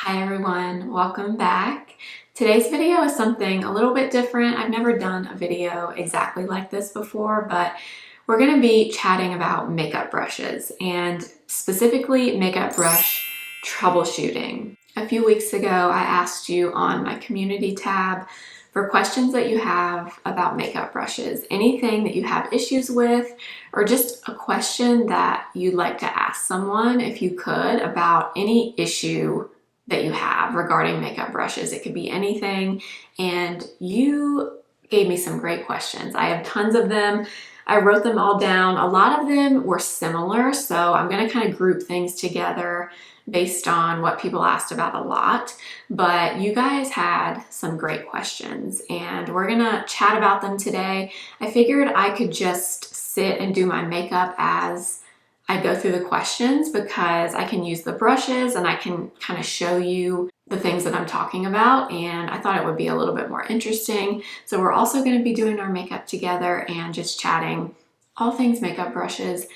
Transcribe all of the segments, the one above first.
Hi everyone, welcome back. Today's video is something a little bit different. I've never done a video exactly like this before, but we're going to be chatting about makeup brushes and specifically makeup brush troubleshooting. A few weeks ago, I asked you on my community tab for questions that you have about makeup brushes, anything that you have issues with, or just a question that you'd like to ask someone, if you could, about any issue that you have regarding makeup brushes. It could be anything, and you gave me some great questions. I have tons of them. I wrote them all down. A lot of them were similar, so I'm going to kind of group things together based on what people asked about a lot. But you guys had some great questions, and we're going to chat about them today. I figured I could just sit and do my makeup as I go through the questions because I can use the brushes and I can kind of show you the things that I'm talking about, and I thought it would be a little bit more interesting. So we're also going to be doing our makeup together and just chatting all things makeup brushes.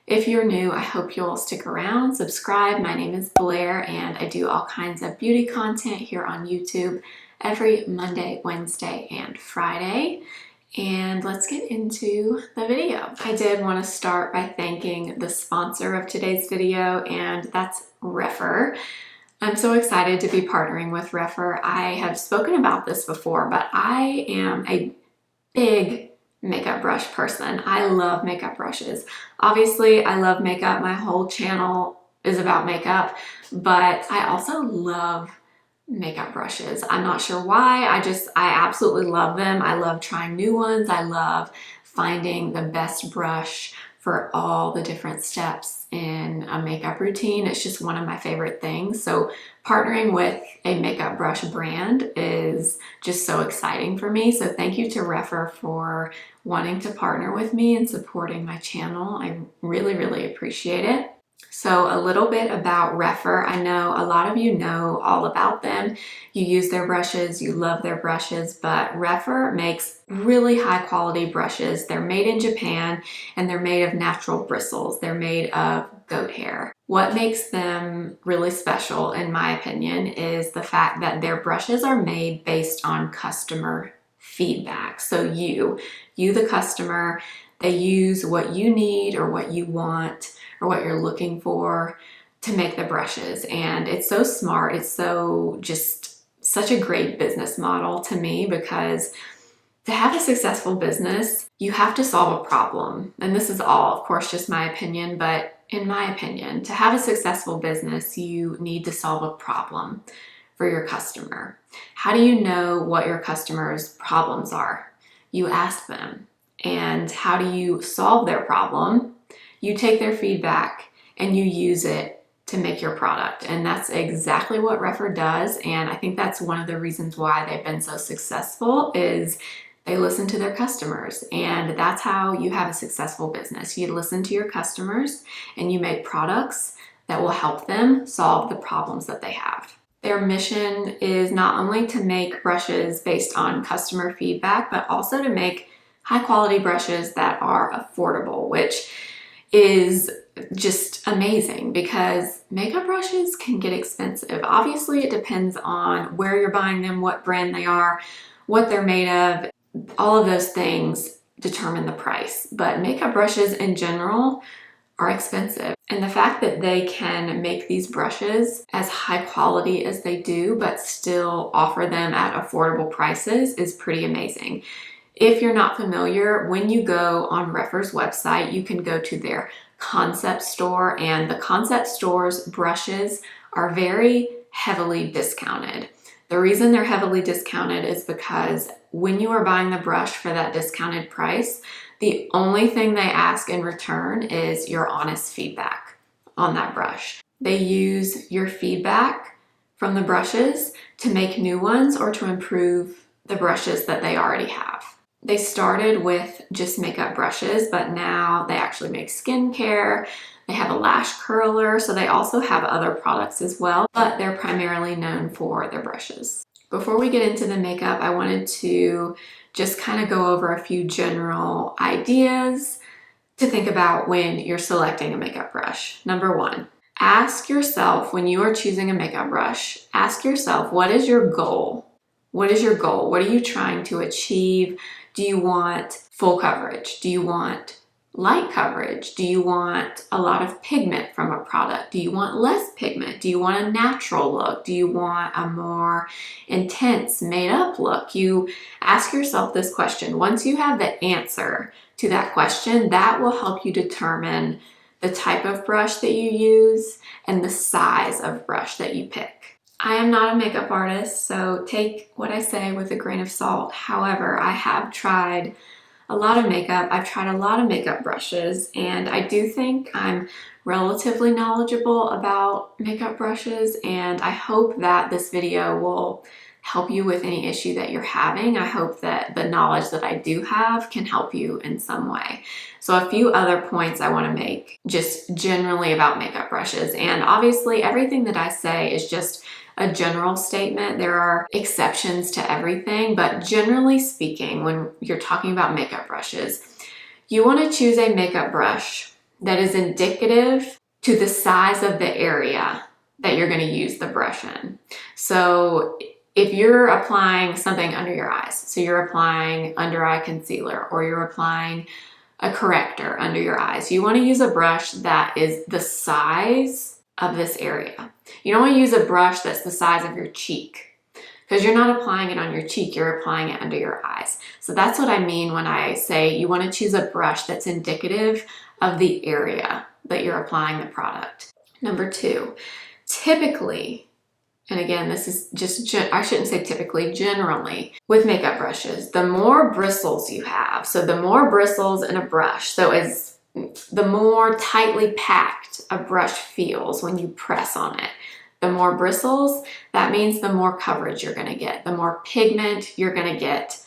If you're new, I hope you'll stick around, subscribe. My name is Blair and I do all kinds of beauty content here on YouTube every Monday, Wednesday, and Friday. And let's get into the video. I did want to start by thanking the sponsor of today's video, and that's rephr. I'm so excited to be partnering with rephr. I have spoken about this before, but I am a big makeup brush person. I love makeup brushes. Obviously, I love makeup. My whole channel is about makeup, but I also love makeup brushes. I'm not sure why. I absolutely love them. I love trying new ones. I love finding the best brush for all the different steps in a makeup routine. It's just one of my favorite things. So partnering with a makeup brush brand is just so exciting for me. So thank you to rephr for wanting to partner with me and supporting my channel. I really, really appreciate it. So a little bit about rephr. I know a lot of you know all about them. You use their brushes, you love their brushes, but rephr makes really high quality brushes. They're made in Japan and they're made of natural bristles. They're made of goat hair. What makes them really special, in my opinion, is the fact that their brushes are made based on customer feedback. So you the customer, they use what you need or what you want or what you're looking for to make the brushes. And it's so smart. It's so just such a great business model to me, because to have a successful business, you have to solve a problem. And this is all, of course, just my opinion, but in my opinion, to have a successful business, you need to solve a problem for your customer. How do you know what your customer's problems are? You ask them. And how do you solve their problem? You take their feedback and you use it to make your product. And that's exactly what rephr does. And I think that's one of the reasons why they've been so successful, is they listen to their customers. And that's how you have a successful business. You listen to your customers and you make products that will help them solve the problems that they have. Their mission is not only to make brushes based on customer feedback, but also to make high quality brushes that are affordable, which is just amazing because makeup brushes can get expensive. Obviously, it depends on where you're buying them, what brand they are, what they're made of. All of those things determine the price. But makeup brushes in general are expensive. And the fact that they can make these brushes as high quality as they do, but still offer them at affordable prices, is pretty amazing. If you're not familiar, when you go on rephr's website, you can go to their concept store, and the concept store's brushes are very heavily discounted. The reason they're heavily discounted is because when you are buying the brush for that discounted price, the only thing they ask in return is your honest feedback on that brush. They use your feedback from the brushes to make new ones or to improve the brushes that they already have. They started with just makeup brushes, but now they actually make skincare. They have a lash curler, so they also have other products as well, but they're primarily known for their brushes. Before we get into the makeup, I wanted to just kind of go over a few general ideas to think about when you're selecting a makeup brush. Number one, Ask yourself, when you are choosing a makeup brush, ask yourself, what is your goal? What is your goal? What are you trying to achieve? Do you want full coverage? Do you want light coverage? Do you want a lot of pigment from a product? Do you want less pigment? Do you want a natural look? Do you want a more intense made up look? You ask yourself this question. Once you have the answer to that question, that will help you determine the type of brush that you use and the size of brush that you pick. I am not a makeup artist, so take what I say with a grain of salt. However, I have tried a lot of makeup. I've tried a lot of makeup brushes, and I do think I'm relatively knowledgeable about makeup brushes, and I hope that this video will help you with any issue that you're having. I hope that the knowledge that I do have can help you in some way. So a few other points I want to make just generally about makeup brushes, and obviously everything that I say is just a general statement. There are exceptions to everything, but generally speaking, when you're talking about makeup brushes, you want to choose a makeup brush that is indicative to the size of the area that you're going to use the brush in. So if you're applying something under your eyes, so you're applying under eye concealer or you're applying a corrector under your eyes, you want to use a brush that is the size of this area. You don't want to use a brush that's the size of your cheek, because you're not applying it on your cheek, you're applying it under your eyes. So that's what I mean when I say you want to choose a brush that's indicative of the area that you're applying the product. Number two, typically, and again, this is just, I shouldn't say typically, generally, with makeup brushes, the more bristles you have, so the more bristles in a brush, so as the more tightly packed a brush feels when you press on it, the more bristles, that means the more coverage you're going to get, the more pigment you're going to get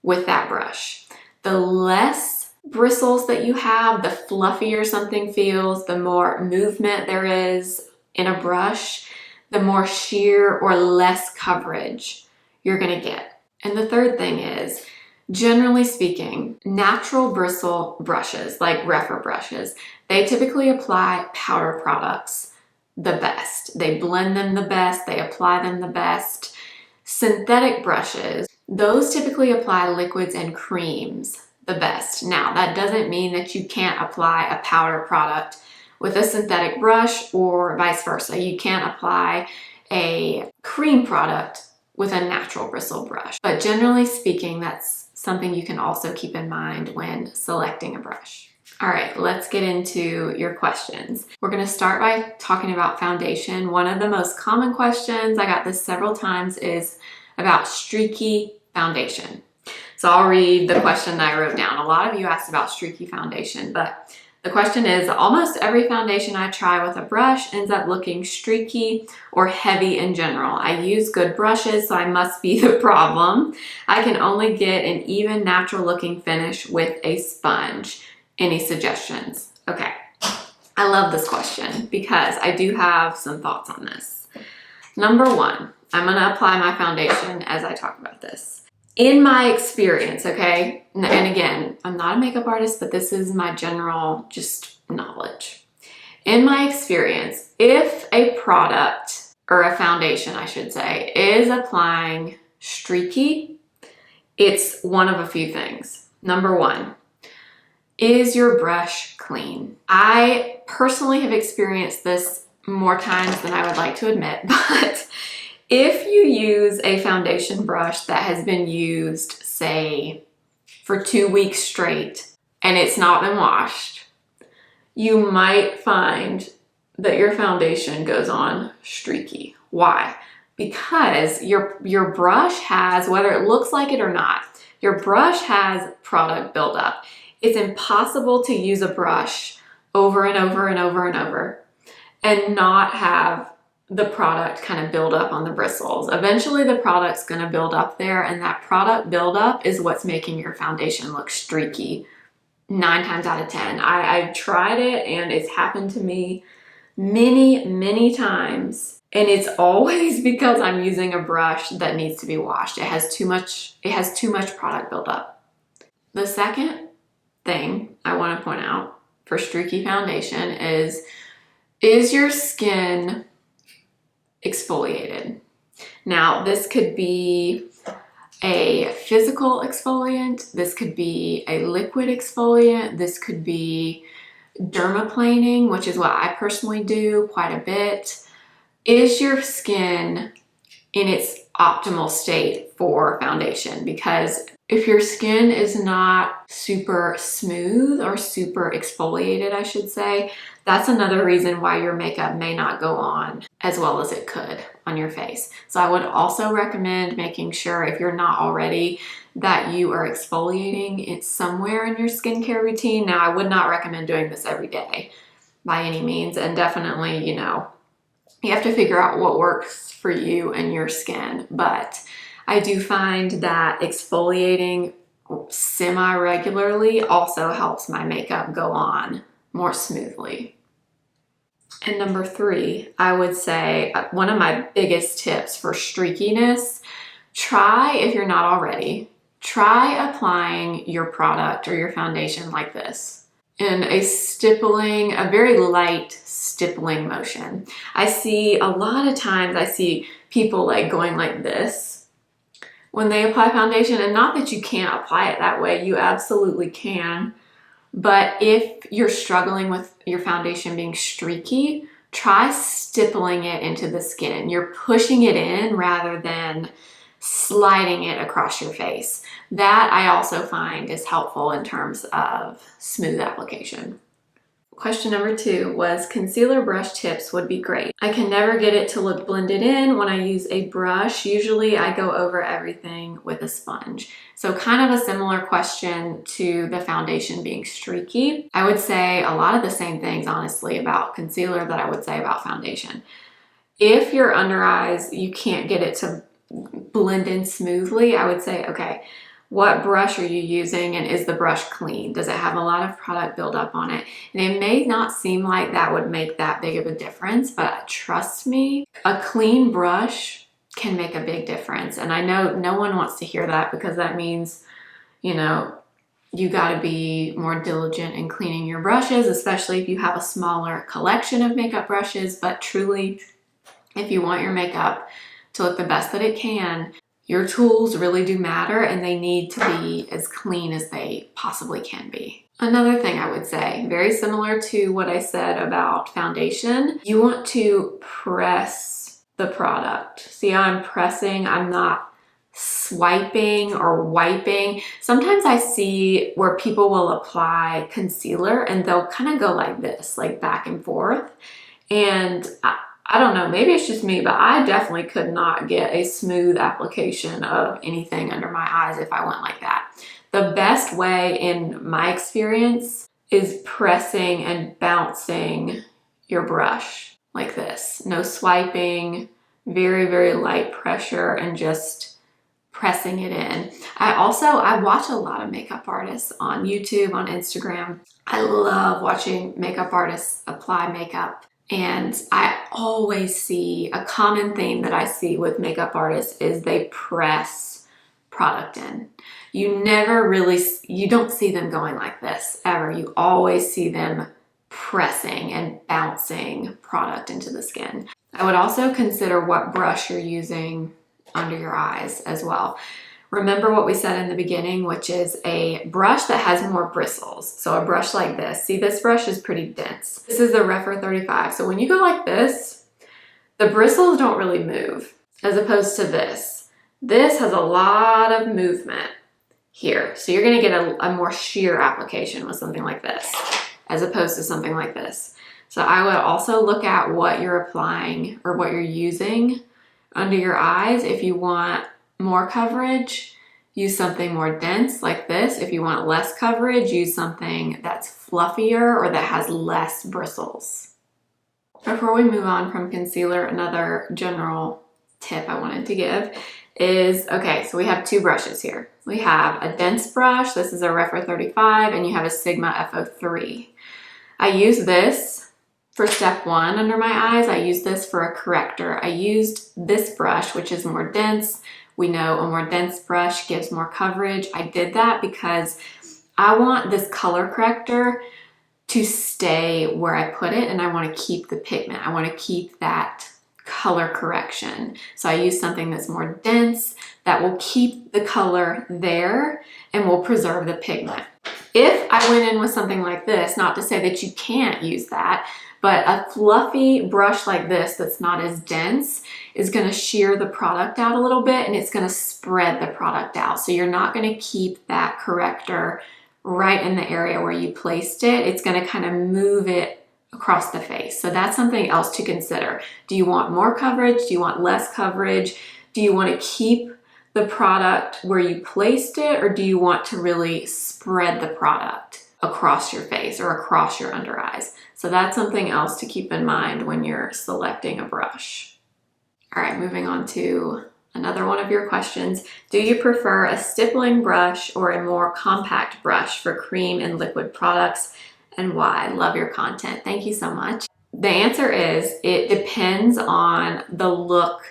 with that brush. The less bristles that you have, the fluffier something feels, the more movement there is in a brush, the more sheer or less coverage you're going to get. And the third thing is, generally speaking, natural bristle brushes, like rephr brushes, they typically apply powder products the best. They blend them the best, they apply them the best. Synthetic brushes, those typically apply liquids and creams the best. Now, that doesn't mean that you can't apply a powder product with a synthetic brush or vice versa. You can't apply a cream product with a natural bristle brush. But generally speaking, that's something you can also keep in mind when selecting a brush. All right, let's get into your questions. We're going to start by talking about foundation. One of the most common questions, I got this several times, is about streaky foundation. So I'll read the question that I wrote down. A lot of you asked about streaky foundation, but the question is, almost every foundation I try with a brush ends up looking streaky or heavy in general. I use good brushes, so I must be the problem. I can only get an even natural looking finish with a sponge. Any suggestions? Okay, I love this question because I do have some thoughts on this. Number one, I'm gonna apply my foundation as I talk about this. In my experience, okay, and again, I'm not a makeup artist, but this is my general just knowledge. In my experience, if a product, or a foundation I should say, is applying streaky, it's one of a few things. Number one, is your brush clean? I personally have experienced this more times than I would like to admit, but if you use a foundation brush that has been used, say, for 2 weeks straight and it's not been washed, you might find that your foundation goes on streaky. Why? Because your brush has, whether it looks like it or not, your brush has product buildup. It's impossible to use a brush over and over and over and over and not have the product kind of build up on the bristles. Eventually the product's going to build up there, and that product buildup is what's making your foundation look streaky 9 times out of 10. I've tried it and it's happened to me many times, and it's always because I'm using a brush that needs to be washed. It has too much product buildup. The second thing I want to point out for streaky foundation is Is your skin exfoliated? Now, this could be a physical exfoliant, this could be a liquid exfoliant, this could be dermaplaning, which is what I personally do quite a bit. Is your skin in its optimal state for foundation? Because if your skin is not super smooth or super exfoliated, I should say, that's another reason why your makeup may not go on as well as it could on your face. So I would also recommend making sure, if you're not already, that you are exfoliating it somewhere in your skincare routine. Now, I would not recommend doing this every day by any means, and definitely, you know, you have to figure out what works for you and your skin. But I do find that exfoliating semi-regularly also helps my makeup go on more smoothly. And number 3, I would say one of my biggest tips for streakiness, try, if you're not already, try applying your product or your foundation like this, in a stippling, a very light stippling motion. I see a lot of times, I see people like going like this when they apply foundation, and not that you can't apply it that way, you absolutely can. But if you're struggling with your foundation being streaky, try stippling it into the skin. You're pushing it in rather than sliding it across your face. That I also find is helpful in terms of smooth application. Question number 2 was concealer brush tips would be great. I can never get it to look blended in when I use a brush. Usually I go over everything with a sponge. So kind of a similar question to the foundation being streaky. I would say a lot of the same things, honestly, about concealer that I would say about foundation. If your under eyes, you can't get it to blend in smoothly, I would say, okay, what brush are you using, and is the brush clean? Does it have a lot of product buildup on it? And it may not seem like that would make that big of a difference, but trust me, a clean brush can make a big difference. And I know no one wants to hear that, because that means, you know, you got to be more diligent in cleaning your brushes, especially if you have a smaller collection of makeup brushes. But truly, if you want your makeup to look the best that it can, your tools really do matter, and they need to be as clean as they possibly can be. Another thing I would say, very similar to what I said about foundation, you want to press the product. See how I'm pressing? I'm not swiping or wiping. Sometimes I see where people will apply concealer and they'll kind of go like this, like back and forth. And I don't know, maybe it's just me, but I definitely could not get a smooth application of anything under my eyes if I went like that. The best way, in my experience, is pressing and bouncing your brush like this. No swiping, very, very light pressure, and just pressing it in. I watch a lot of makeup artists on YouTube, on Instagram. I love watching makeup artists apply makeup. And I always see a common theme that I see with makeup artists is they press product in. You don't see them going like this ever. You always see them pressing and bouncing product into the skin. I would also consider what brush you're using under your eyes as well. Remember what we said in the beginning, which is a brush that has more bristles. So a brush like this. See, this brush is pretty dense. This is the rephr 35. So when you go like this, the bristles don't really move, as opposed to this. This has a lot of movement here. So you're gonna get a more sheer application with something like this, as opposed to something like this. So I would also look at what you're applying or what you're using under your eyes. If you want more coverage, use something more dense like this. If you want less coverage, use something that's fluffier or that has less bristles. Before we move on from concealer, another general tip I wanted to give is, okay, so we have 2 brushes here. We have a dense brush, this is a rephr 35, and you have a Sigma FO3. I use this for step 1 under my eyes. I use this for a corrector. I used this brush, which is more dense. We know a more dense brush gives more coverage. I did that because I want this color corrector to stay where I put it, and I want to keep the pigment. I want to keep that color correction. So I use something that's more dense that will keep the color there and will preserve the pigment. If I went in with something like this, not to say that you can't use that, but a fluffy brush like this that's not as dense is going to shear the product out a little bit, and it's going to spread the product out. So you're not going to keep that corrector right in the area where you placed it. It's going to kind of move it across the face. So that's something else to consider. Do you want more coverage? Do you want less coverage? Do you want to keep the product where you placed it, or do you want to really spread the product across your face or across your under eyes? So that's something else to keep in mind when you're selecting a brush. All right, moving on to another one of your questions. Do you prefer a stippling brush or a more compact brush for cream and liquid products, and why? Love your content. Thank you so much. The answer is it depends on the look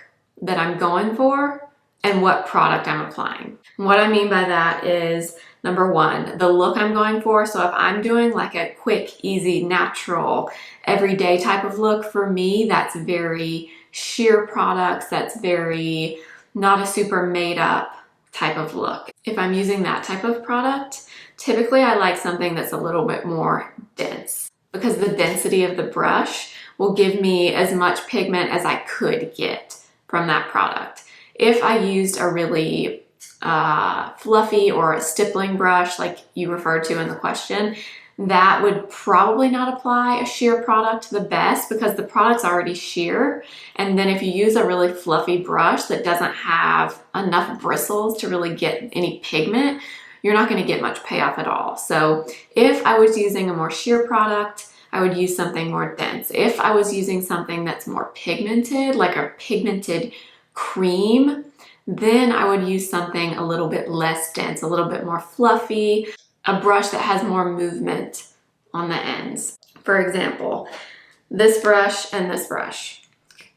that I'm going for and what product I'm applying. What I mean by that is, number one, the look I'm going for. So if I'm doing like a quick, easy, natural, everyday type of look, for me, that's very sheer products. That's very not a super made up type of look. If I'm using that type of product, typically I like something that's a little bit more dense, because the density of the brush will give me as much pigment as I could get from that product. If I used a really fluffy or a stippling brush like you referred to in the question, that would probably not apply a sheer product the best, because the product's already sheer. And then if you use a really fluffy brush that doesn't have enough bristles to really get any pigment, you're not going to get much payoff at all. So if I was using a more sheer product, I would use something more dense. If I was using something that's more pigmented, like a pigmented cream, then I would use something a little bit less dense, a little bit more fluffy, a brush that has more movement on the ends. For example, this brush and this brush.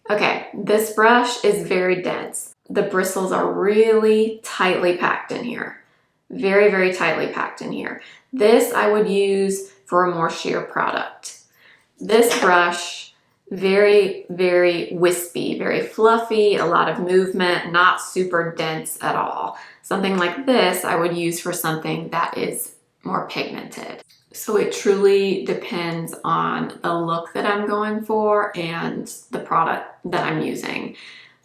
Okay, this brush is very dense. The bristles are really tightly packed in here. Very, very tightly packed in here. This I would use for a more sheer product. This brush, very, very wispy, very fluffy, a lot of movement, not super dense at all. Something like this I would use for something that is more pigmented. So it truly depends on the look that I'm going for and the product that I'm using.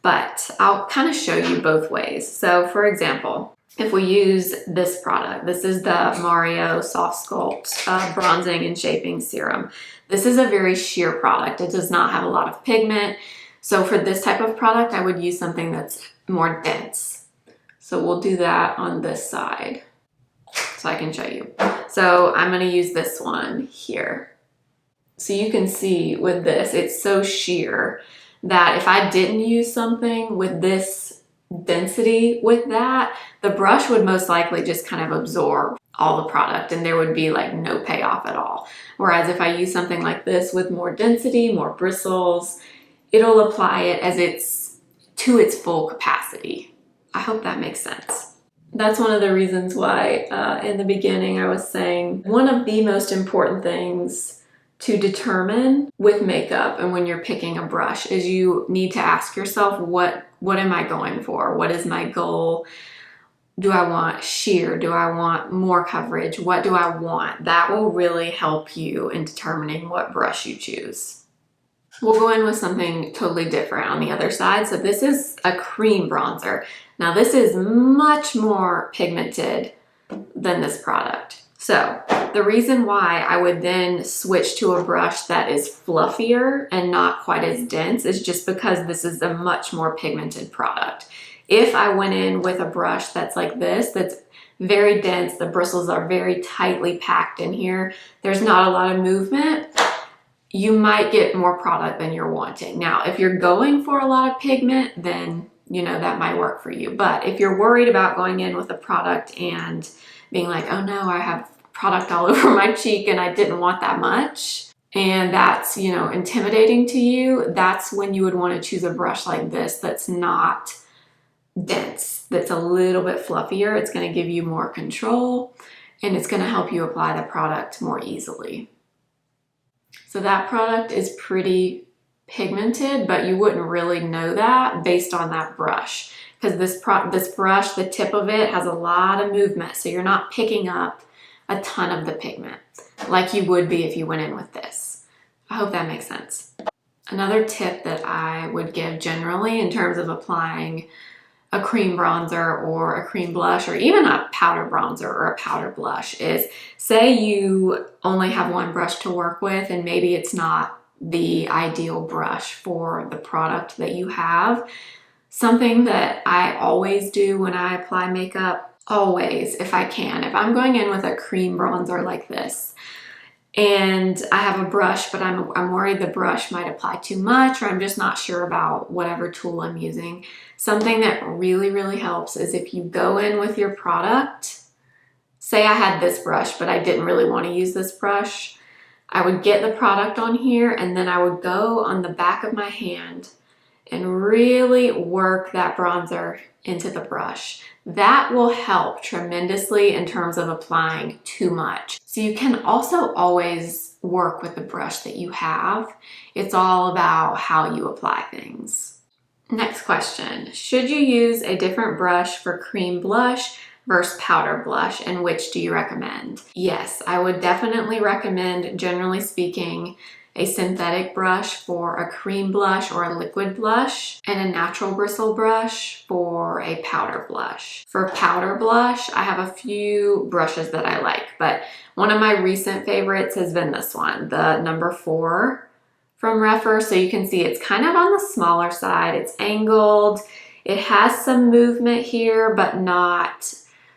But I'll kind of show you both ways. So for example, if we use this product, this is the Mario SoftSculpt Bronzing and Shaping Serum. This is a very sheer product. It does not have a lot of pigment. So for this type of product, I would use something that's more dense. So we'll do that on this side so I can show you. So I'm going to use this one here. So you can see with this, it's so sheer that if I didn't use something with this density with that, the brush would most likely just kind of absorb all the product and there would be like no payoff at all. Whereas if I use something like this with more density, more bristles, it'll apply it as it's to its full capacity. I hope that makes sense. That's one of the reasons why in the beginning I was saying one of the most important things to determine with makeup and when you're picking a brush is you need to ask yourself, what am I going for? What is my goal? Do I want sheer? Do I want more coverage? What do I want? That will really help you in determining what brush you choose. We'll go in with something totally different on the other side. So this is a cream bronzer. Now this is much more pigmented than this product. So the reason why I would then switch to a brush that is fluffier and not quite as dense is just because this is a much more pigmented product. If I went in with a brush that's like this, that's very dense, the bristles are very tightly packed in here, there's not a lot of movement, you might get more product than you're wanting. Now, if you're going for a lot of pigment, then that might work for you. But if you're worried about going in with a product and being like, oh no, I have product all over my cheek and I didn't want that much, and that's, intimidating to you, that's when you would want to choose a brush like this that's not dense, that's a little bit fluffier. It's going to give you more control and it's going to help you apply the product more easily. So that product is pretty pigmented, but you wouldn't really know that based on that brush, because this brush, the tip of it has a lot of movement, so you're not picking up a ton of the pigment like you would be if you went in with this. I hope that makes sense. Another tip that I would give generally in terms of applying a cream bronzer or a cream blush or even a powder bronzer or a powder blush is, say you only have one brush to work with and maybe it's not the ideal brush for the product that you have. Something that I always do when I apply makeup, always, if I can, if I'm going in with a cream bronzer like this and I have a brush, but I'm worried the brush might apply too much, or I'm just not sure about whatever tool I'm using. Something that really, really helps is if you go in with your product, say I had this brush, but I didn't really want to use this brush, I would get the product on here and then I would go on the back of my hand and really work that bronzer into the brush. That will help tremendously in terms of applying too much. So you can also always work with the brush that you have. It's all about how you apply things. Next question, should you use a different brush for cream blush versus powder blush, and which do you recommend? Yes, I would definitely recommend, generally speaking, a synthetic brush for a cream blush or a liquid blush, and a natural bristle brush for a powder blush. For powder blush, I have a few brushes that I like, but one of my recent favorites has been this one, the number 4 from rephr. So you can see it's kind of on the smaller side, it's angled, it has some movement here, but not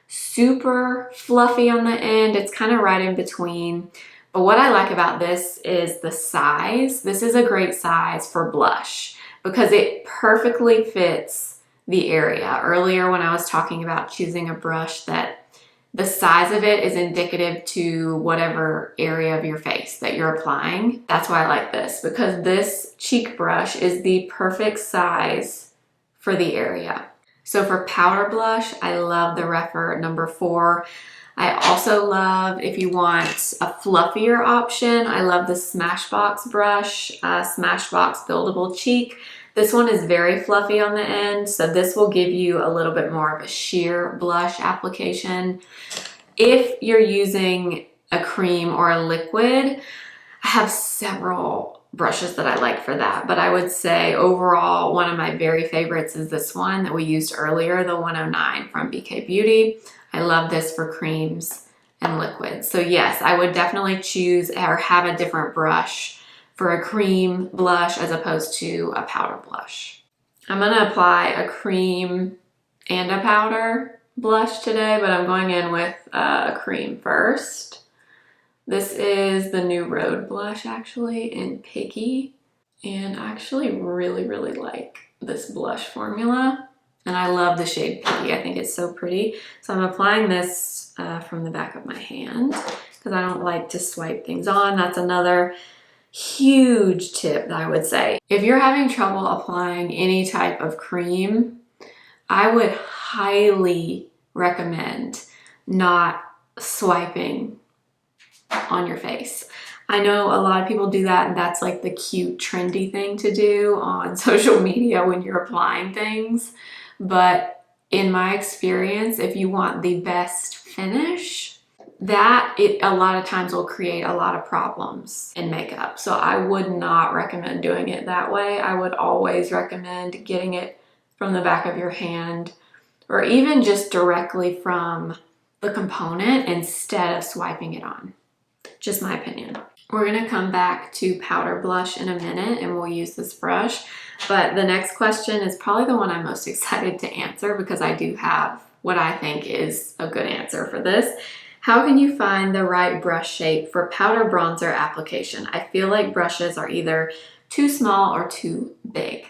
super fluffy on the end. It's kind of right in between. But what I like about this is the size. This is a great size for blush because it perfectly fits the area. Earlier when I was talking about choosing a brush that the size of it is indicative to whatever area of your face that you're applying, that's why I like this, because this cheek brush is the perfect size for the area. So for powder blush, I love the rephr number 4. I also love, if you want a fluffier option, I love the Smashbox brush, Smashbox Buildable Cheek. This one is very fluffy on the end, so this will give you a little bit more of a sheer blush application. If you're using a cream or a liquid, I have several brushes that I like for that, but I would say overall one of my very favorites is this one that we used earlier, the 109 from BK Beauty. I love this for creams and liquids. So yes, I would definitely choose or have a different brush for a cream blush as opposed to a powder blush. I'm gonna apply a cream and a powder blush today, but I'm going in with a cream first. This is the new Rhode blush actually in Piggy, and I actually really, really like this blush formula. And I love the shade Piggy. I think it's so pretty. So I'm applying this from the back of my hand because I don't like to swipe things on. That's another huge tip that I would say. If you're having trouble applying any type of cream, I would highly recommend not swiping on your face. I know a lot of people do that, and that's like the cute, trendy thing to do on social media when you're applying things. But in my experience, if you want the best finish, a lot of times will create a lot of problems in makeup. So I would not recommend doing it that way. I would always recommend getting it from the back of your hand, or even just directly from the component instead of swiping it on. Just my opinion. We're gonna come back to powder blush in a minute and we'll use this brush. But the next question is probably the one I'm most excited to answer because I do have what I think is a good answer for this. How can you find the right brush shape for powder bronzer application? I feel like brushes are either too small or too big.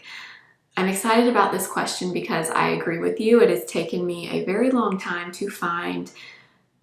I'm excited about this question because I agree with you. It has taken me a very long time to find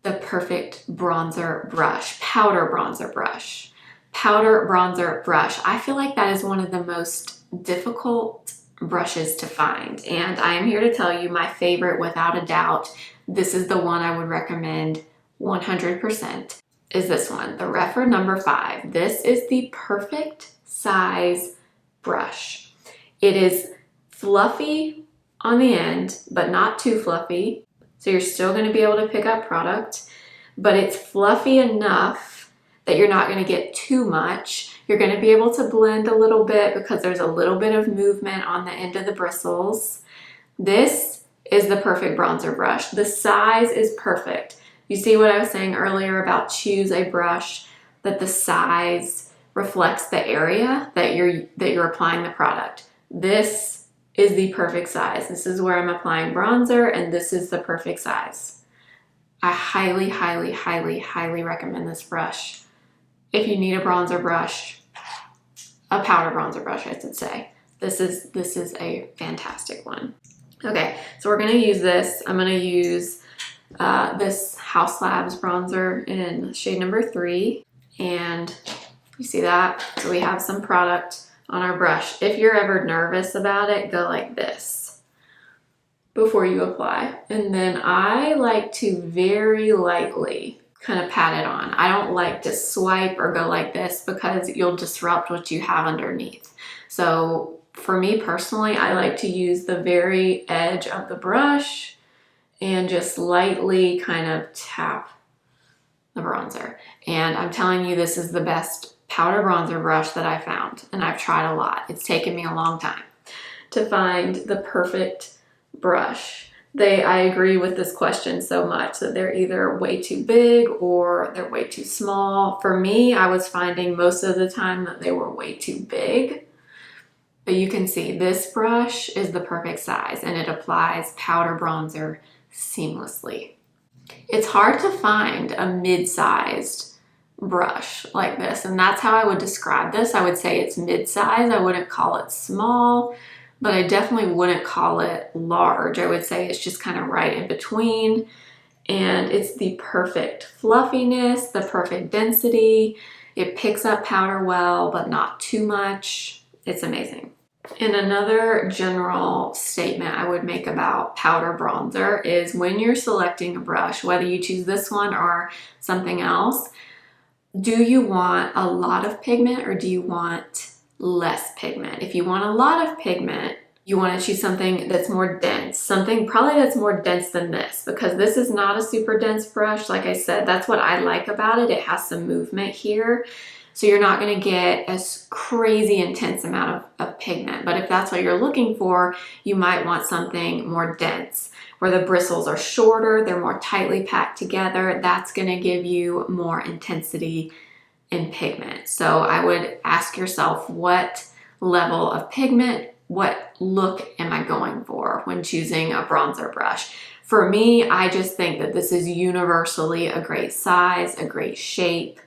the perfect bronzer brush, powder bronzer brush. Powder bronzer brush. I feel like that is one of the most difficult brushes to find. And I am here to tell you my favorite without a doubt. This is the one I would recommend 100%. is this one, the rephr number 5. This is the perfect size brush. It is fluffy on the end, but not too fluffy. So you're still going to be able to pick up product, but it's fluffy enough that you're not going to get too much. You're going to be able to blend a little bit because there's a little bit of movement on the end of the bristles. This is the perfect bronzer brush. The size is perfect. You see what I was saying earlier about choose a brush that the size reflects the area that you're applying the product. This is the perfect size. This is where I'm applying bronzer, and this is the perfect size. I highly, highly, highly, highly recommend this brush. If you need a bronzer brush, a powder bronzer brush, I should say. This is a fantastic one. Okay, so we're gonna use this. I'm gonna use this House Labs bronzer in shade number 3. And you see that? So we have some product on our brush. If you're ever nervous about it, go like this before you apply. And then I like to very lightly kind of pat it on. I don't like to swipe or go like this because you'll disrupt what you have underneath. So for me personally, I like to use the very edge of the brush and just lightly kind of tap the bronzer. And I'm telling you, this is the best powder bronzer brush that I found, and I've tried a lot. It's taken me a long time to find the perfect brush. I agree with this question so much that they're either way too big or they're way too small. For me, I was finding most of the time that they were way too big. But you can see this brush is the perfect size, and it applies powder bronzer seamlessly. It's hard to find a mid-sized brush like this, and that's how I would describe this. I would say it's mid-size. I wouldn't call it small, but I definitely wouldn't call it large. I would say it's just kind of right in between, and it's the perfect fluffiness, the perfect density. It picks up powder well, but not too much. It's amazing. And another general statement I would make about powder bronzer is when you're selecting a brush, whether you choose this one or something else, do you want a lot of pigment or do you want less pigment? If you want a lot of pigment, you want to choose something that's more dense, something probably that's more dense than this, because this is not a super dense brush. Like I said, that's what I like about it. It has some movement here. So you're not going to get a crazy intense amount of pigment. But if that's what you're looking for, you might want something more dense, where the bristles are shorter, they're more tightly packed together. That's going to give you more intensity in pigment. So I would ask yourself, what level of pigment, what look am I going for when choosing a bronzer brush? For me, I just think that this is universally a great size, a great shape.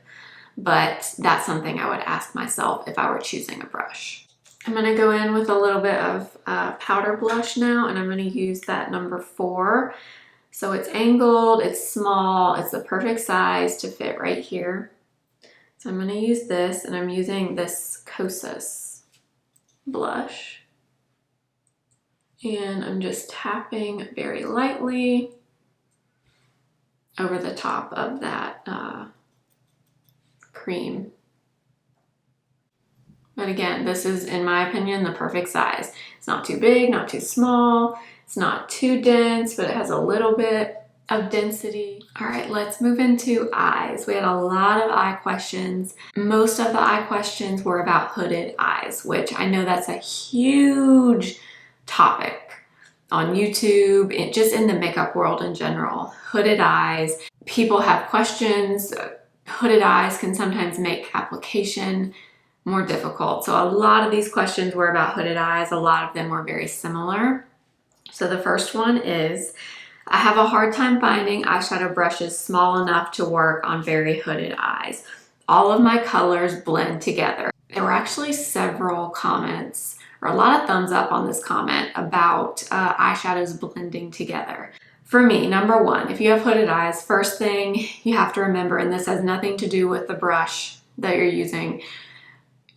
But that's something I would ask myself if I were choosing a brush. I'm going to go in with a little bit of powder blush now, and I'm going to use that number 4. So it's angled, it's small, it's the perfect size to fit right here. So I'm going to use this, and I'm using this Kosas blush. And I'm just tapping very lightly over the top of that cream. But again, this is, in my opinion, the perfect size. It's not too big, not too small. It's not too dense, but it has a little bit of density. All right, let's move into eyes. We had a lot of eye questions. Most of the eye questions were about hooded eyes, which I know that's a huge topic on YouTube, just in the makeup world in general. Hooded eyes. People have questions. Hooded eyes can sometimes make application more difficult. So a lot of these questions were about hooded eyes. A lot of them were very similar. So the first one is, I have a hard time finding eyeshadow brushes small enough to work on very hooded eyes. All of my colors blend together. There were actually several comments, or a lot of thumbs up on this comment about eyeshadows blending together. For me, number 1, if you have hooded eyes, first thing you have to remember, and this has nothing to do with the brush that you're using,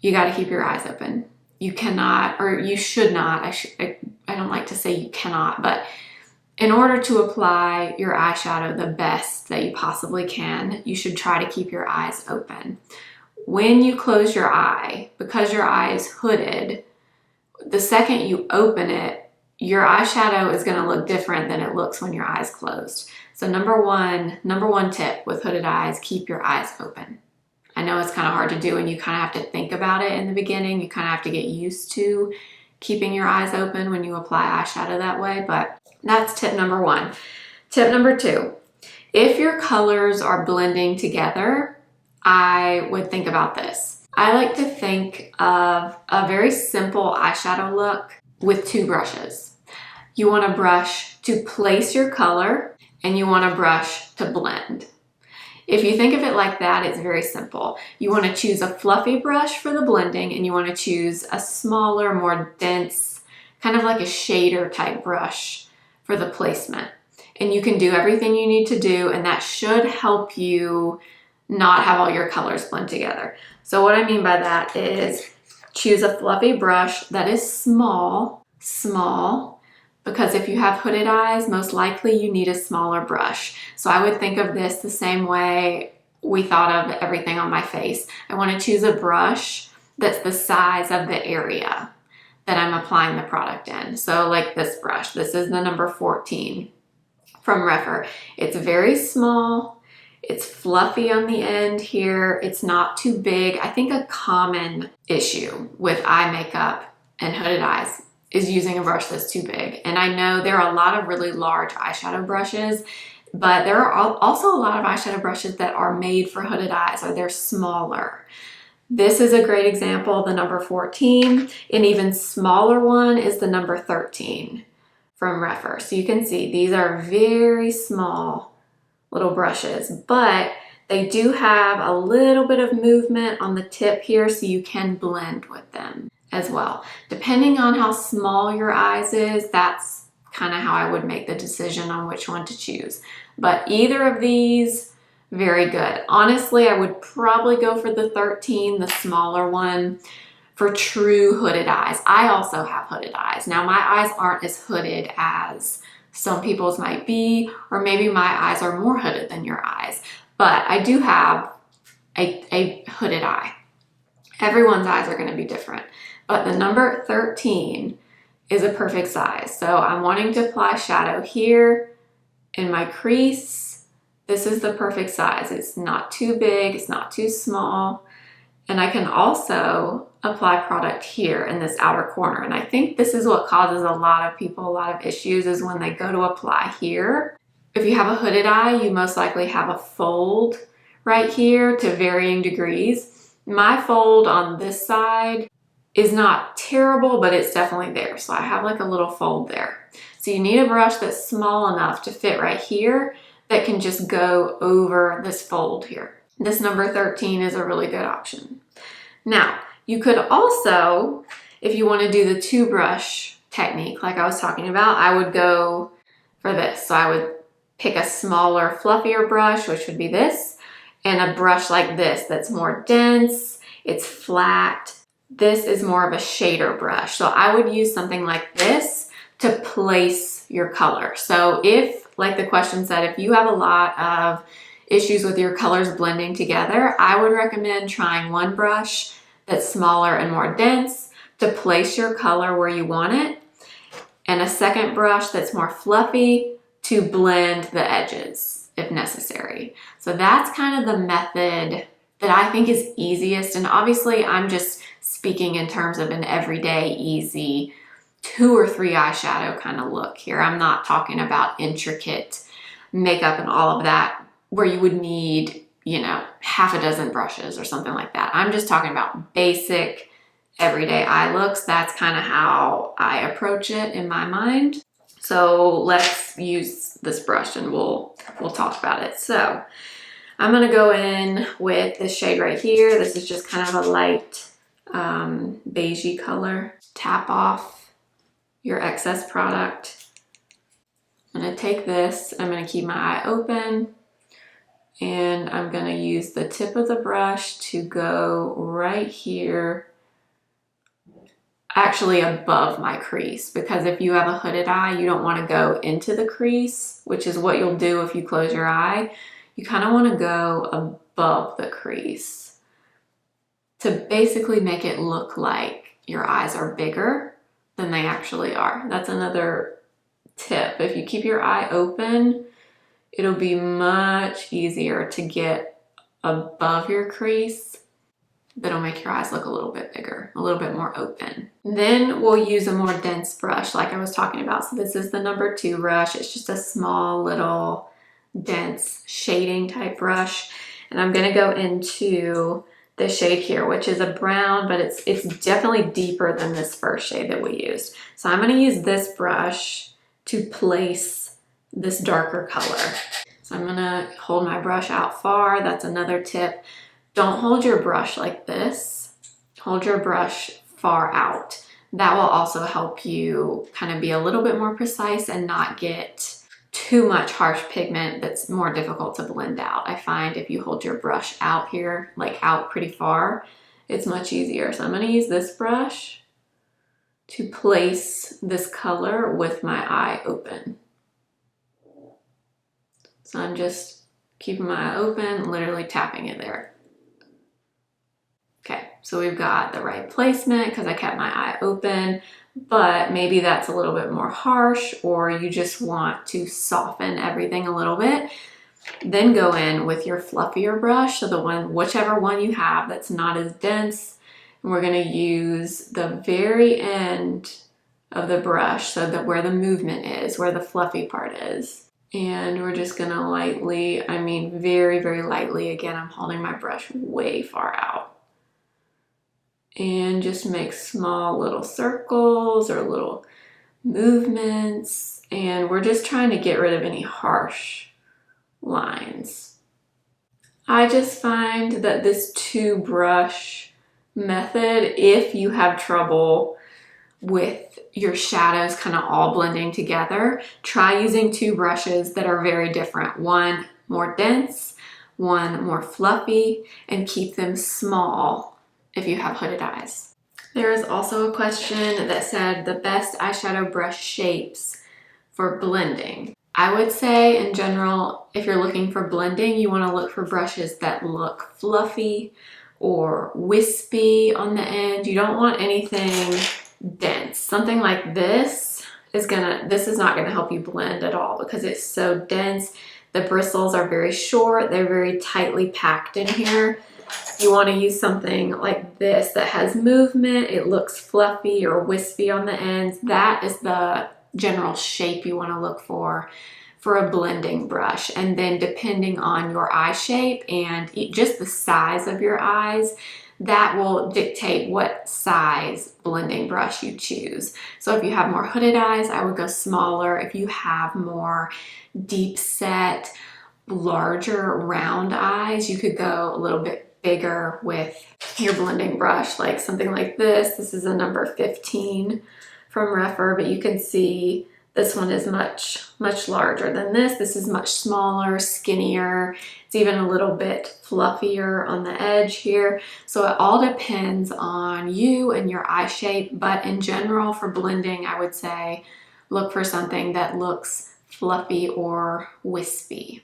you got to keep your eyes open. You cannot, or you should not, I don't like to say you cannot, but In order to apply your eyeshadow the best that you possibly can, you should try to keep your eyes open. When you close your eye, because your eye is hooded, the second you open it, your eyeshadow is going to look different than it looks when your eyes closed. So number one tip with hooded eyes, keep your eyes open. I know it's kind of hard to do and you kind of have to think about it in the beginning. You kind of have to get used to keeping your eyes open when you apply eyeshadow that way, but that's tip number one. Tip number two, if your colors are blending together, I would think about this. I like to think of a very simple eyeshadow look with two brushes. You want a brush to place your color and you want a brush to blend. If you think of it like that, it's very simple. You want to choose a fluffy brush for the blending and you want to choose a smaller, more dense, kind of like a shader type brush for the placement. And you can do everything you need to do, and that should help you not have all your colors blend together. So what I mean by that is choose a fluffy brush that is small, because if you have hooded eyes, most likely you need a smaller brush. So I would think of this the same way we thought of everything on my face. I want to choose a brush that's the size of the area that I'm applying the product in. So like this brush, this is the number 14 from rephr. It's very small, it's fluffy on the end here, it's not too big. I think a common issue with eye makeup and hooded eyes is using a brush that's too big. And I know there are a lot of really large eyeshadow brushes, but there are also a lot of eyeshadow brushes that are made for hooded eyes, or they're smaller. This is a great example, the number 14. An even smaller one is the number 13 from rephr. So you can see these are very small little brushes, but they do have a little bit of movement on the tip here, so you can blend with them as well. Depending on how small your eyes is, that's kind of how I would make the decision on which one to choose. But either of these, very good. Honestly, I would probably go for the 13, the smaller one, for true hooded eyes. I also have hooded eyes. Now my eyes aren't as hooded as some people's might be, or maybe my eyes are more hooded than your eyes, but I do have a hooded eye. Everyone's eyes are going to be different, but the number 13 is a perfect size. So I'm wanting to apply shadow here in my crease. This is the perfect size. It's not too big, it's not too small. And I can also apply product here in this outer corner. And I think this is what causes a lot of people a lot of issues, is when they go to apply here. If you have a hooded eye, you most likely have a fold right here to varying degrees. My fold on this side is not terrible, but it's definitely there. So I have like a little fold there. So you need a brush that's small enough to fit right here that can just go over this fold here. This number 13 is a really good option. Now, you could also, if you want to do the two brush technique like I was talking about, I would go for this. So I would pick a smaller, fluffier brush, which would be this, and a brush like this that's more dense, it's flat. This is more of a shader brush. So I would use something like this to place your color. So if, like the question said, if you have a lot of issues with your colors blending together, I would recommend trying one brush that's smaller and more dense to place your color where you want it, and a second brush that's more fluffy to blend the edges if necessary. So that's kind of the method that I think is easiest. And obviously I'm just speaking in terms of an everyday easy 2 or 3 eyeshadow kind of look here. I'm not talking about intricate makeup and all of that where you would need, you know, half a dozen brushes or something like that. I'm just talking about basic everyday eye looks. That's kind of how I approach it in my mind. So let's use this brush and we'll talk about it. So I'm gonna go in with this shade right here. This is just kind of a light beigey color. Tap off your excess product. I'm gonna take this, I'm gonna keep my eye open, and I'm gonna use the tip of the brush to go right here. actually above my crease, because if you have a hooded eye, you don't want to go into the crease, which is what you'll do if you close your eye. You kind of want to go above the crease to basically make it look like your eyes are bigger than they actually are. That's another tip. If you keep your eye open, it'll be much easier to get above your crease. That'll make your eyes look a little bit bigger, a little bit more open. Then we'll use a more dense brush like I was talking about. So this is the number 2 brush. It's just a small little dense shading type brush. And I'm gonna go into the shade here, which is a brown, but it's definitely deeper than this first shade that we used. So I'm gonna use this brush to place this darker color. So I'm gonna hold my brush out far. That's another tip. Don't hold your brush like this. Hold your brush far out. That will also help you kind of be a little bit more precise and not get too much harsh pigment that's more difficult to blend out. I find if you hold your brush out here, like out pretty far, it's much easier. So I'm going to use this brush to place this color with my eye open. So I'm just keeping my eye open, literally tapping it there. Okay, so we've got the right placement because I kept my eye open, but maybe that's a little bit more harsh, or you just want to soften everything a little bit. Then go in with your fluffier brush, so whichever one you have that's not as dense, and we're going to use the very end of the brush, so that where the movement is, where the fluffy part is. And we're just going to lightly, I mean very, very lightly, again, I'm holding my brush way far out. And just make small little circles or little movements. And we're just trying to get rid of any harsh lines. I just find that this 2 brush method, if you have trouble with your shadows kind of all blending together, try using 2 brushes that are very different. One more dense, one more fluffy, and keep them small if you have hooded eyes. There is also a question that said the best eyeshadow brush shapes for blending. I would say in general, if you're looking for blending, you want to look for brushes that look fluffy or wispy on the end. You don't want anything dense. Something like this is not gonna help you blend at all because it's so dense. The bristles are very short, they're very tightly packed in here. You want to use something like this that has movement, it looks fluffy or wispy on the ends. That is the general shape you want to look for a blending brush. And then depending on your eye shape and just the size of your eyes, that will dictate what size blending brush you choose. So if you have more hooded eyes, I would go smaller. If you have more deep set, larger round eyes, you could go a little bit bigger with your blending brush, like something like this. This is a number 15 from rephr, but you can see this one is much, much larger than this. This is much smaller, skinnier. It's even a little bit fluffier on the edge here. So it all depends on you and your eye shape, but in general for blending, I would say look for something that looks fluffy or wispy.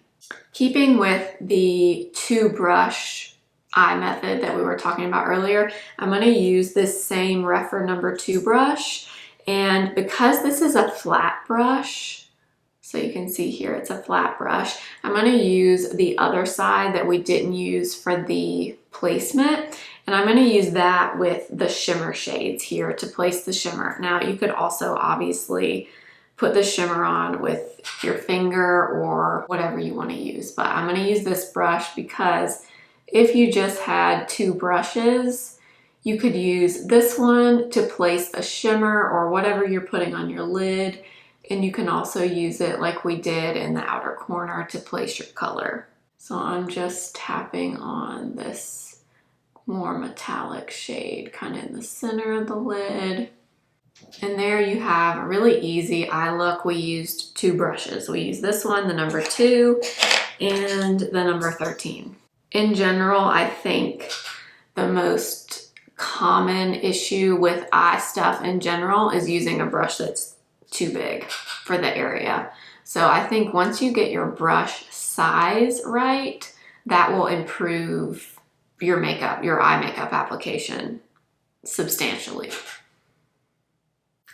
Keeping with the 2 brush eye method that we were talking about earlier, I'm going to use this same rephr number 2 brush, and because this is a flat brush, so you can see here it's a flat brush, I'm going to use the other side that we didn't use for the placement, and I'm going to use that with the shimmer shades here to place the shimmer. Now you could also obviously put the shimmer on with your finger or whatever you want to use, but I'm going to use this brush because if you just had 2 brushes, you could use this one to place a shimmer or whatever you're putting on your lid, and you can also use it like we did in the outer corner to place your color. So I'm just tapping on this more metallic shade kind of in the center of the lid. And there you have a really easy eye look. We used 2 brushes. We used this one, the number 2, and the number 13. In general, I think the most common issue with eye stuff in general is using a brush that's too big for the area. So I think once you get your brush size right, that will improve your makeup, your eye makeup application substantially.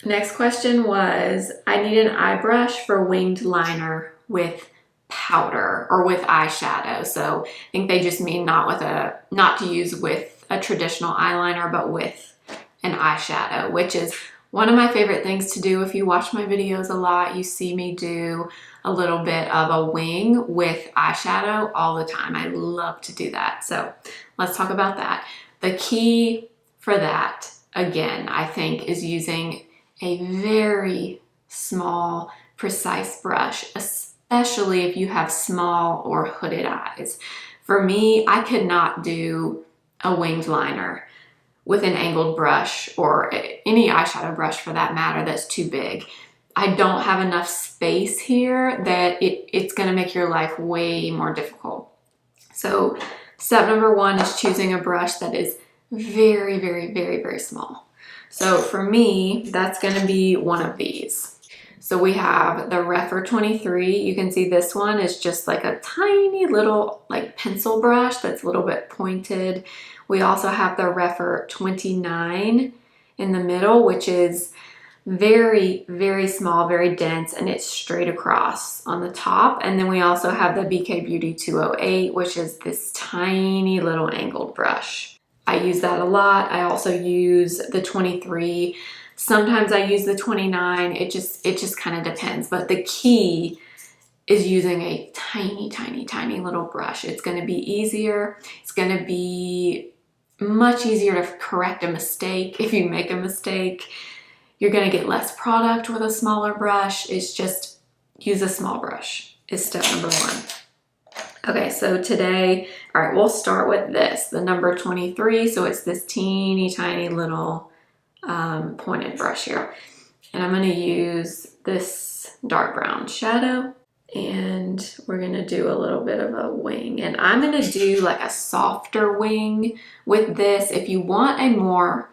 Next question was, I need an eye brush for winged liner with powder or with eyeshadow. So I think they just mean not to use with a traditional eyeliner, but with an eyeshadow, which is one of my favorite things to do. If you watch my videos a lot, you see me do a little bit of a wing with eyeshadow all the time. I love to do that. So let's talk about that. The key for that, again, I think, is using a very small, precise brush, especially if you have small or hooded eyes. For me, I could not do a winged liner with an angled brush or any eyeshadow brush for that matter that's too big. I don't have enough space here that it's gonna make your life way more difficult. So step number one is choosing a brush that is very, very, very, very small. So for me, that's gonna be one of these. So we have the rephr 23. You can see this one is just like a tiny little like pencil brush that's a little bit pointed. We also have the rephr 29 in the middle, which is very, very small, very dense, and it's straight across on the top. And then we also have the BK Beauty 208, which is this tiny little angled brush. I use that a lot. I also use the 23. Sometimes I use the 29. It just kind of depends. But the key is using a tiny, tiny, tiny little brush. It's going to be easier. It's going to be much easier to correct a mistake. If you make a mistake, you're going to get less product with a smaller brush. It's just use a small brush is step number one. Okay, so today, all right, we'll start with this, the number 23. So it's this teeny tiny little pointed brush here. And I'm going to use this dark brown shadow. And we're gonna do a little bit of a wing. And I'm gonna do like a softer wing with this. If you want a more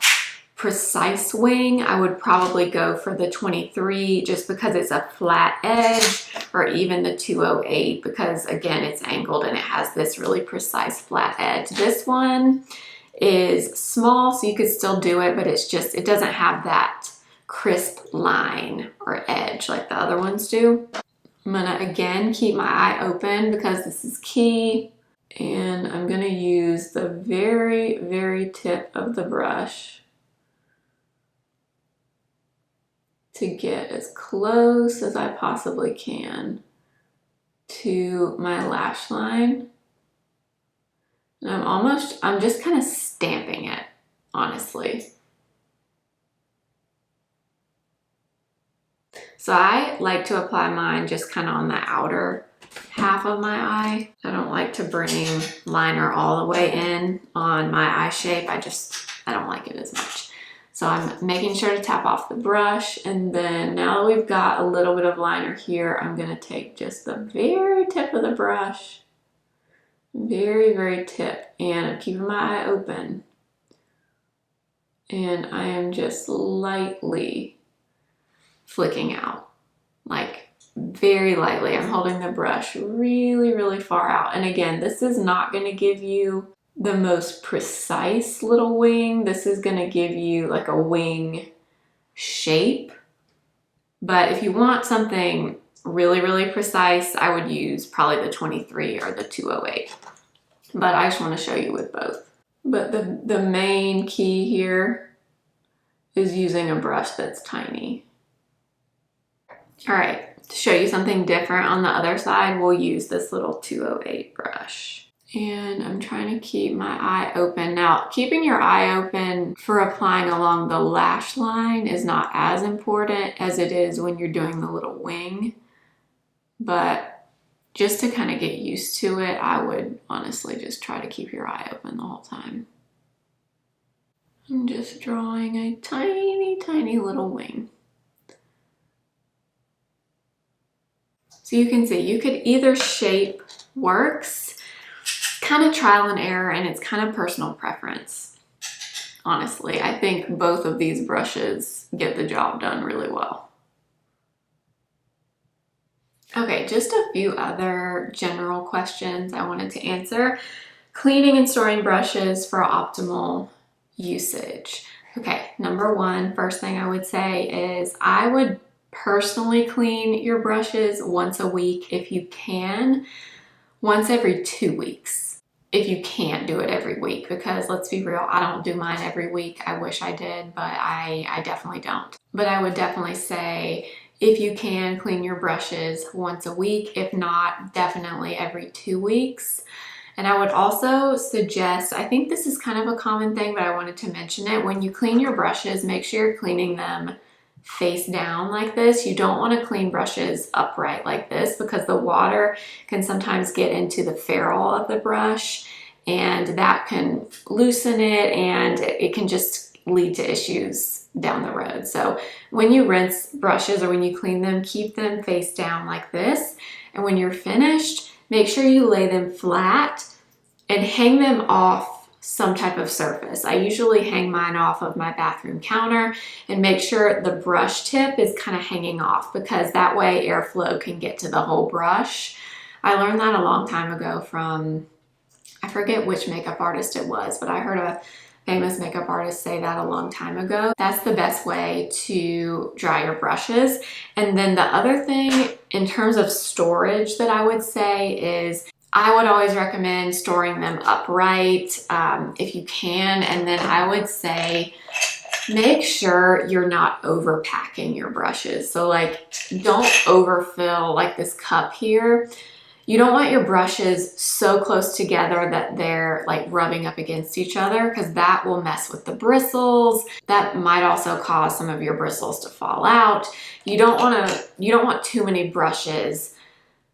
precise wing, I would probably go for the 23 just because it's a flat edge, or even the 208 because again, it's angled and it has this really precise flat edge. This one is small, so you could still do it, but it doesn't have that crisp line or edge like the other ones do. I'm gonna again keep my eye open because this is key, and I'm gonna use the very, very tip of the brush to get as close as I possibly can to my lash line. And I'm just kind of stamping it, honestly. So I like to apply mine just kind of on the outer half of my eye. I don't like to bring liner all the way in on my eye shape. I don't like it as much. So I'm making sure to tap off the brush, and then now that we've got a little bit of liner here, I'm gonna take just the very tip of the brush, very, very tip, and I'm keeping my eye open. And I am just lightly flicking out, like very lightly. I'm holding the brush really, really far out. And again, this is not going to give you the most precise little wing. This is going to give you like a wing shape. But if you want something really, really precise, I would use probably the 23 or the 208. But I just want to show you with both. But the main key here is using a brush that's tiny. All right, to show you something different on the other side, we'll use this little 208 brush. And I'm trying to keep my eye open. Now, keeping your eye open for applying along the lash line is not as important as it is when you're doing the little wing. But just to kind of get used to it, I would honestly just try to keep your eye open the whole time. I'm just drawing a tiny, tiny little wing. So you can see, you could either shape works, kind of trial and error, and it's kind of personal preference. honestly. I think both of these brushes get the job done really well. Okay, just a few other general questions I wanted to answer. Cleaning and storing brushes for optimal usage. Okay, number one, first thing I would say is I would personally clean your brushes once a week if you can, once every 2 weeks. If you can't do it every week, because let's be real, I don't do mine every week. I wish I did, but I definitely don't. But I would definitely say if you can, clean your brushes once a week. If not, definitely every 2 weeks. And I would also suggest, I think this is kind of a common thing, but I wanted to mention it. When you clean your brushes, make sure you're cleaning them face down like this. You don't want to clean brushes upright like this because the water can sometimes get into the ferrule of the brush and that can loosen it and it can just lead to issues down the road. So when you rinse brushes or when you clean them, keep them face down like this. And when you're finished, make sure you lay them flat and hang them off some type of surface. I usually hang mine off of my bathroom counter and make sure the brush tip is kind of hanging off because that way airflow can get to the whole brush. I learned that a long time ago from, I forget which makeup artist it was, but I heard a famous makeup artist say that a long time ago. That's the best way to dry your brushes. And then the other thing in terms of storage that I would say is I would always recommend storing them upright if you can. And then I would say make sure you're not overpacking your brushes. So like don't overfill like this cup here. You don't want your brushes so close together that they're like rubbing up against each other because that will mess with the bristles. That might also cause some of your bristles to fall out. You don't want too many brushes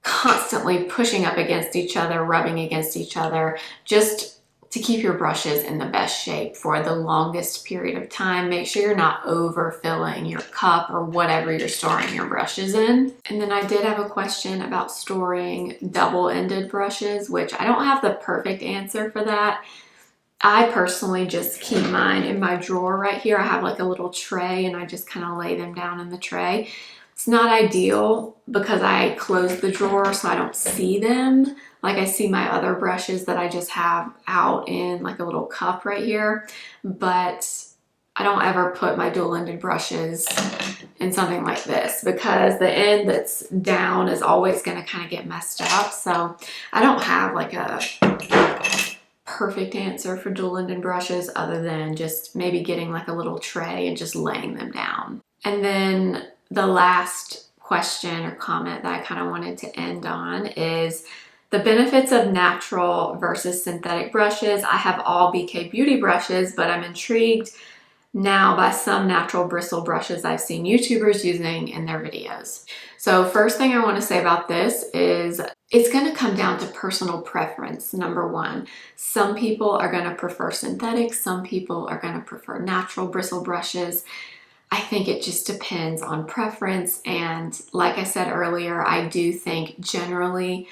constantly pushing up against each other, rubbing against each other, just to keep your brushes in the best shape for the longest period of time. Make sure you're not overfilling your cup or whatever you're storing your brushes in. And then I did have a question about storing double-ended brushes, which I don't have the perfect answer for that. I personally just keep mine in my drawer right here. I have like a little tray and I just kind of lay them down in the tray. It's not ideal because I close the drawer so I don't see them. Like I see my other brushes that I just have out in like a little cup right here, but I don't ever put my dual-ended brushes in something like this because the end that's down is always going to kind of get messed up. So I don't have like a perfect answer for dual-ended brushes other than just maybe getting like a little tray and just laying them down. And then the last question or comment that I kind of wanted to end on is the benefits of natural versus synthetic brushes. I have all BK Beauty brushes, but I'm intrigued now by some natural bristle brushes I've seen YouTubers using in their videos. So first thing I want to say about this is it's going to come down to personal preference, number one. Some people are going to prefer synthetic, some people are going to prefer natural bristle brushes. I think it just depends on preference, and like I said earlier, I do think generally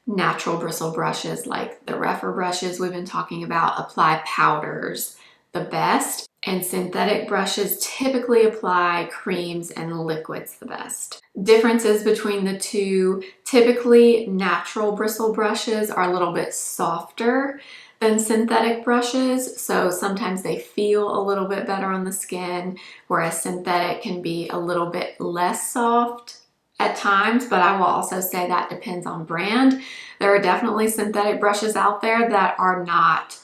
natural bristle brushes like the rephr brushes we've been talking about apply powders the best, and synthetic brushes typically apply creams and liquids the best. Differences between the two: typically natural bristle brushes are a little bit softer than synthetic brushes, so sometimes they feel a little bit better on the skin, whereas synthetic can be a little bit less soft at times, but I will also say that depends on brand. There are definitely synthetic brushes out there that are not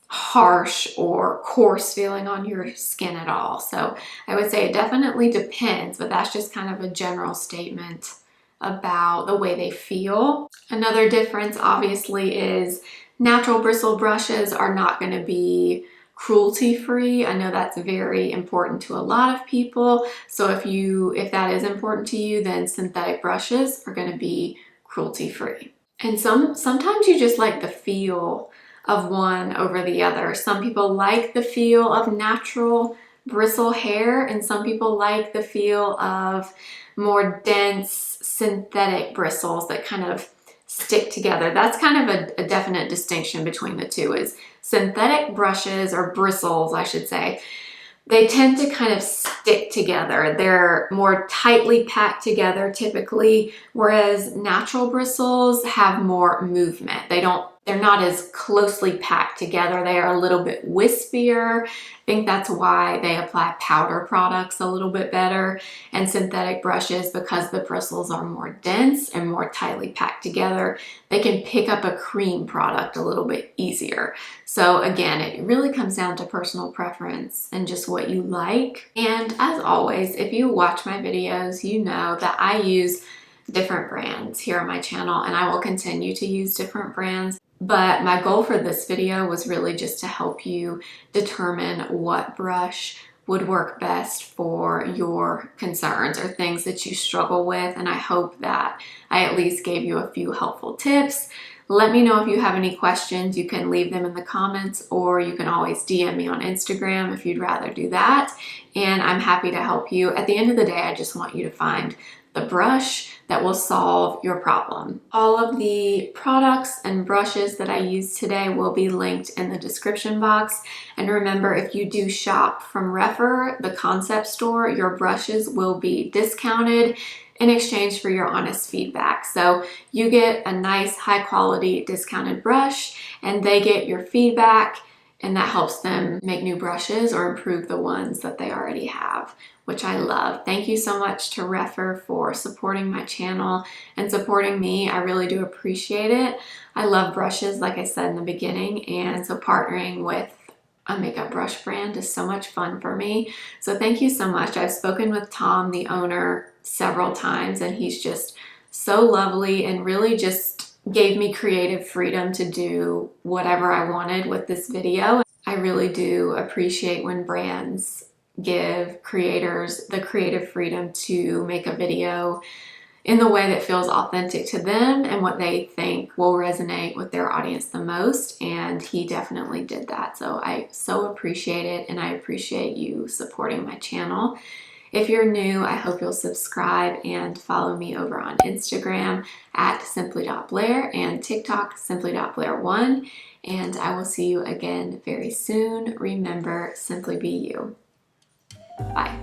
harsh or coarse feeling on your skin at all. So I would say it definitely depends, but that's just kind of a general statement about the way they feel. Another difference obviously is natural bristle brushes are not going to be cruelty-free. I know that's very important to a lot of people. So if that is important to you, then synthetic brushes are going to be cruelty-free. And sometimes you just like the feel of one over the other. Some people like the feel of natural bristle hair, and some people like the feel of more dense synthetic bristles that kind of stick together. That's kind of a definite distinction between the two. Is synthetic brushes, or bristles, I should say, they tend to kind of stick together. They're more tightly packed together typically, whereas natural bristles have more movement. They're not as closely packed together. They are a little bit wispier. I think that's why they apply powder products a little bit better. And synthetic brushes, because the bristles are more dense and more tightly packed together, they can pick up a cream product a little bit easier. So again, it really comes down to personal preference and just what you like. And as always, if you watch my videos, you know that I use different brands here on my channel, and I will continue to use different brands. But my goal for this video was really just to help you determine what brush would work best for your concerns or things that you struggle with. And I hope that I at least gave you a few helpful tips. Let me know if you have any questions. You can leave them in the comments, or you can always DM me on Instagram if you'd rather do that. And I'm happy to help you. At the end of the day, I just want you to find the brush that will solve your problem. All of the products and brushes that I use today will be linked in the description box. And remember, if you do shop from rephr, the concept store, your brushes will be discounted in exchange for your honest feedback. So you get a nice high quality discounted brush, and they get your feedback, and that helps them make new brushes or improve the ones that they already have, which I love. Thank you so much to rephr for supporting my channel and supporting me. I really do appreciate it. I love brushes, like I said in the beginning, and so partnering with a makeup brush brand is so much fun for me. So thank you so much. I've spoken with Tom, the owner, several times, and he's just so lovely and really just gave me creative freedom to do whatever I wanted with this video. I really do appreciate when brands give creators the creative freedom to make a video in the way that feels authentic to them and what they think will resonate with their audience the most. And he definitely did that. So I so appreciate it, and I appreciate you supporting my channel. If you're new, I hope you'll subscribe and follow me over on Instagram at simply.blair and TikTok simply.blair1. And I will see you again very soon. Remember, simply be you. Bye.